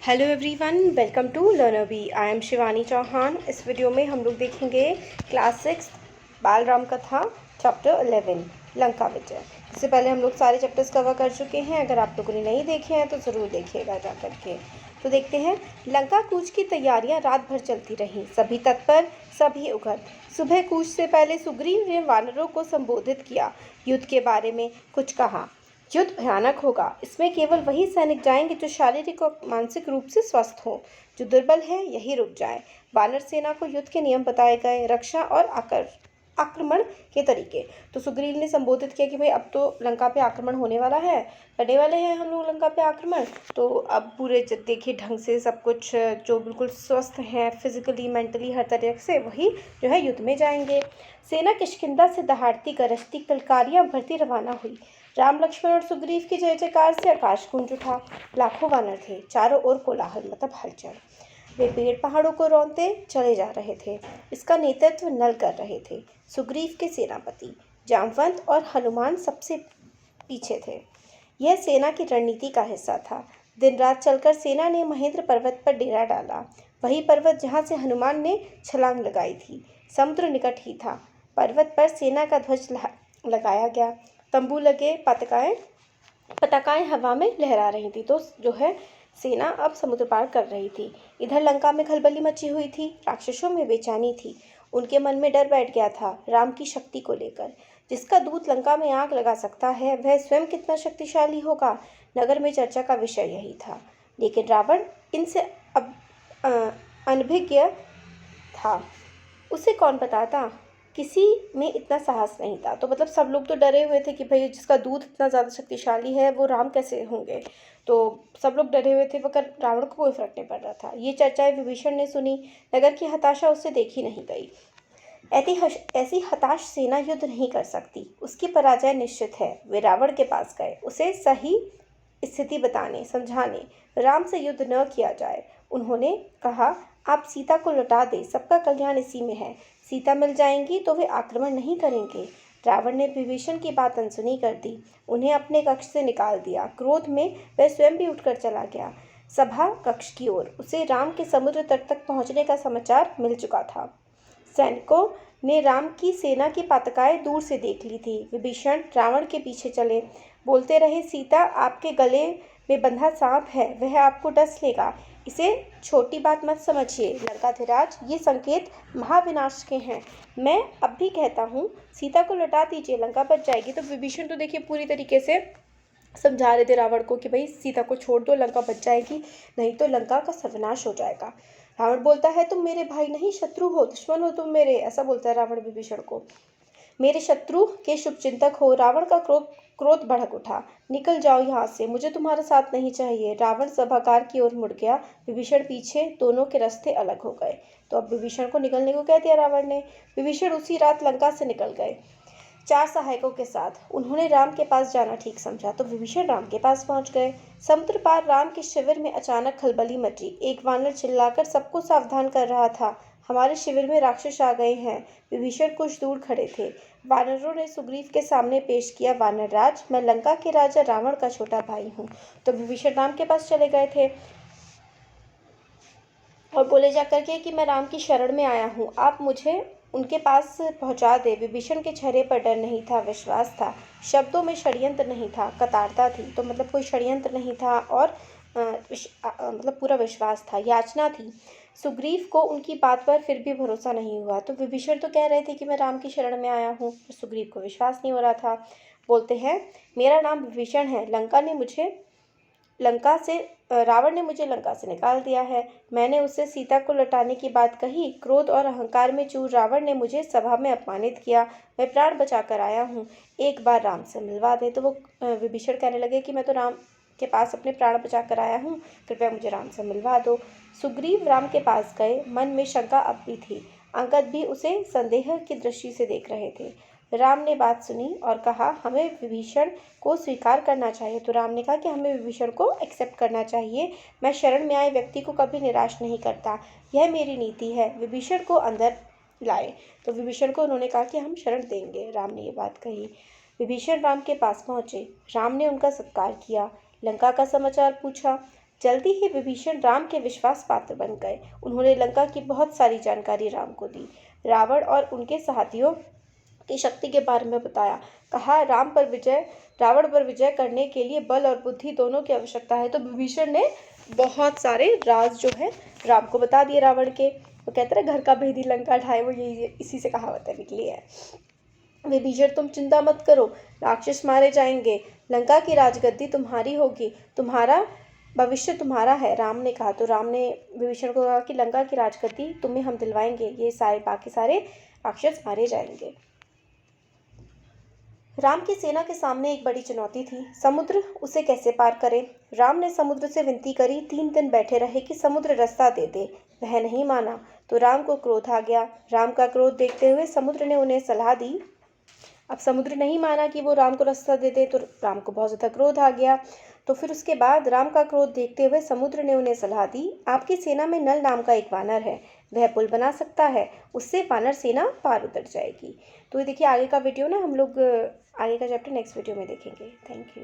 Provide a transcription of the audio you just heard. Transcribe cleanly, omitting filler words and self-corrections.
Hello everyone, welcome to Learner Bee. I am Shivani Chauhan. इस video में हम लोग देखेंगे क्लास 6 बाल राम कथा चैप्टर 11 लंका विजय। इससे पहले हम लोग सारे चैप्टर्स कवर कर चुके हैं। अगर आप लोगों ने नहीं देखे हैं तो ज़रूर देखिएगा जा करके। तो देखते हैं। लंका कूच की तैयारियां रात भर चलती रहीं। सभी तत्पर, सभी उघर। सुबह कूच से पहले सुग्रीव ने वानरों को संबोधित किया, युद्ध के बारे में कुछ कहा। युद्ध भयानक होगा। इसमें केवल वही सैनिक जाएंगे जो शारीरिक और मानसिक रूप से स्वस्थ हों। जो दुर्बल है यही रुक जाए। वानर सेना को युद्ध के नियम बताए गए, रक्षा और आक्रमण के तरीके। तो सुग्रीव ने संबोधित किया कि भाई अब तो लंका पे आक्रमण होने वाला है, करने वाले हैं हम लोग लंका पे आक्रमण। तो अब पूरे देखिए ढंग से सब कुछ, जो बिल्कुल स्वस्थ हैं फिजिकली मेंटली हर तरह से, वही जो है युद्ध में जाएंगे। सेना किष्किंधा से दहाड़ती गरजती कलकारियां भरती रवाना हुई। राम लक्ष्मण और सुग्रीव की जय जयकार से आकाश गूंज उठा। लाखों वानर थे, चारों ओर कोलाहल मतलब हलचल। वे पेड़ पहाड़ों को रौंदते चले जा रहे थे। इसका नेतृत्व नल कर रहे थे। सुग्रीव के सेनापति जामवंत और हनुमान सबसे पीछे थे। यह सेना की रणनीति का हिस्सा था। दिन रात चलकर सेना ने महेंद्र पर्वत पर डेरा डाला, वही पर्वत जहाँ से हनुमान ने छलांग लगाई थी। समुद्र निकट ही था। पर्वत पर सेना का ध्वज लगाया गया। तंबू लगे, पताकाएं हवा में लहरा रही थी। तो जो है सेना अब समुद्र पार कर रही थी। इधर लंका में खलबली मची हुई थी। राक्षसों में बेचैनी थी। उनके मन में डर बैठ गया था राम की शक्ति को लेकर। जिसका दूत लंका में आग लगा सकता है वह स्वयं कितना शक्तिशाली होगा। नगर में चर्चा का विषय यही था। लेकिन रावण इनसे अब अनभिज्ञ था। उसे कौन बताता। किसी में इतना साहस नहीं था। तो मतलब सब लोग तो डरे हुए थे कि भाई जिसका दूत इतना ज़्यादा शक्तिशाली है वो राम कैसे होंगे। तो सब लोग डरे हुए थे, मगर रावण को कोई फर्क नहीं पड़ रहा था। ये चर्चाएं विभीषण ने सुनी। नगर की हताशा उससे देखी नहीं गई। ऐसी हताश सेना युद्ध नहीं कर सकती। उसकी पराजय निश्चित है। वे रावण के पास गए, उसे सही स्थिति बताने समझाने। राम से युद्ध न किया जाए। उन्होंने कहा, आप सीता को लौटा दें, सबका कल्याण इसी में है। सीता मिल जाएंगी तो वे आक्रमण नहीं करेंगे। रावण ने विभीषण की बात अनसुनी कर दी। उन्हें अपने कक्ष से निकाल दिया। क्रोध में वह स्वयं भी उठकर चला गया सभा कक्ष की ओर। उसे राम के समुद्र तट तक पहुंचने का समाचार मिल चुका था। सैनिकों ने राम की सेना की पताकाएं दूर से देख ली थी। विभीषण रावण के पीछे चले, बोलते रहे, सीता आपके गले में बंधा सांप है, वह आपको डस लेगा। इसे छोटी बात मत समझिए लंकाधिराज, ये संकेत महाविनाश के हैं। मैं अब भी कहता हूँ, सीता को लौटा दीजिए, लंका बच जाएगी। तो विभीषण तो देखिए पूरी तरीके से समझा रहे थे रावण को कि भाई सीता को छोड़ दो, लंका बच जाएगी, नहीं तो लंका का सर्वनाश हो जाएगा। रावण बोलता है, तुम मेरे भाई नहीं, शत्रु हो, दुश्मन हो तुम मेरे, ऐसा बोलता है रावण विभीषण को। मेरे शत्रु के शुभचिंतक हो। रावण का क्रोध भड़क उठा। निकल जाओ यहाँ से, मुझे तुम्हारा साथ नहीं चाहिए। रावण सभागार की ओर मुड़ गया। विभीषण पीछे, दोनों के रास्ते अलग हो गए। तो अब विभीषण को निकलने को कह दिया रावण ने। विभीषण उसी रात लंका से निकल गए 4 सहायकों के साथ। उन्होंने राम के पास जाना ठीक समझा, तो विभीषण राम के पास पहुंच गए। समुद्र पार राम के शिविर में अचानक खलबली मची। एक वानर चिल्लाकर सबको सावधान कर रहा था, हमारे शिविर में राक्षस आ गए हैं। विभीषण कुछ दूर खड़े थे। वानरों ने सुग्रीव के सामने पेश किया, वानर राज, मैं लंका के राजा रावण का छोटा भाई हूँ। तो विभीषण राम के पास चले गए थे और बोले जाकर के कि मैं राम की शरण में आया हूँ, आप मुझे उनके पास पहुँचा दे। विभीषण के चेहरे पर डर नहीं था, विश्वास था। शब्दों में षड्यंत्र नहीं था, कतारता थी। तो मतलब कोई षड्यंत्र नहीं था और मतलब पूरा विश्वास था, याचना थी। सुग्रीव को उनकी बात पर फिर भी भरोसा नहीं हुआ। तो विभीषण तो कह रहे थे कि मैं राम की शरण में आया हूँ, सुग्रीव को विश्वास नहीं हो रहा था। बोलते हैं, मेरा नाम विभीषण है। रावण ने मुझे लंका से निकाल दिया है। मैंने उससे सीता को लौटाने की बात कही। क्रोध और अहंकार में चूर रावण ने मुझे सभा में अपमानित किया। मैं प्राण बचाकर आया हूँ, एक बार राम से मिलवा दे। तो वो विभीषण कहने लगे कि मैं तो राम के पास अपने प्राण बचाकर आया हूँ, कृपया मुझे राम से मिलवा दो। सुग्रीव राम के पास गए। मन में शंका अब भी थी। अंगद भी उसे संदेह की दृष्टि से देख रहे थे। राम ने बात सुनी और कहा, हमें विभीषण को स्वीकार करना चाहिए। तो राम ने कहा कि हमें विभीषण को एक्सेप्ट करना चाहिए। मैं शरण में आए व्यक्ति को कभी निराश नहीं करता, यह मेरी नीति है। विभीषण को अंदर लाए। तो विभीषण को उन्होंने कहा कि हम शरण देंगे। राम ने ये बात कही। विभीषण राम के पास पहुंचे। राम ने उनका सत्कार किया, लंका का समाचार पूछा। जल्दी ही विभीषण राम के विश्वास पात्र बन गए। उन्होंने लंका की बहुत सारी जानकारी राम को दी। रावण और उनके साथियों की शक्ति के बारे में बताया। कहा रावण पर विजय करने के लिए बल और बुद्धि दोनों की आवश्यकता है। तो विभीषण ने बहुत सारे राज जो है राम को बता दिए रावण के। वो कहते हैं घर का भेदी लंका ढाए, वो यही इसी से कहावत निकली है। विभीषण तुम चिंता मत करो, राक्षस मारे जाएंगे, लंका की राजगद्दी तुम्हारी होगी, तुम्हारा भविष्य तुम्हारा है, राम ने कहा। तो राम ने विभीषण को कहा कि लंका की राजगद्दी तुम्हें हम दिलवाएंगे, ये बाकी सारे राक्षस मारे जाएंगे। राम की सेना के सामने एक बड़ी चुनौती थी, समुद्र, उसे कैसे पार करें। राम ने समुद्र से विनती करी, 3 दिन बैठे रहे कि समुद्र रास्ता दे दे। वह नहीं माना तो राम को क्रोध आ गया। राम का क्रोध देखते हुए समुद्र ने उन्हें सलाह दी। अब समुद्र नहीं माना कि वो राम को रास्ता दे दे, तो राम को बहुत ज़्यादा क्रोध आ गया। तो फिर उसके बाद राम का क्रोध देखते हुए समुद्र ने उन्हें सलाह दी, आपकी सेना में नल नाम का एक वानर है, वह पुल बना सकता है, उससे वानर सेना पार उतर जाएगी। तो ये देखिए आगे का वीडियो ना हम लोग आगे का चैप्टर नेक्स्ट वीडियो में देखेंगे। Thank you.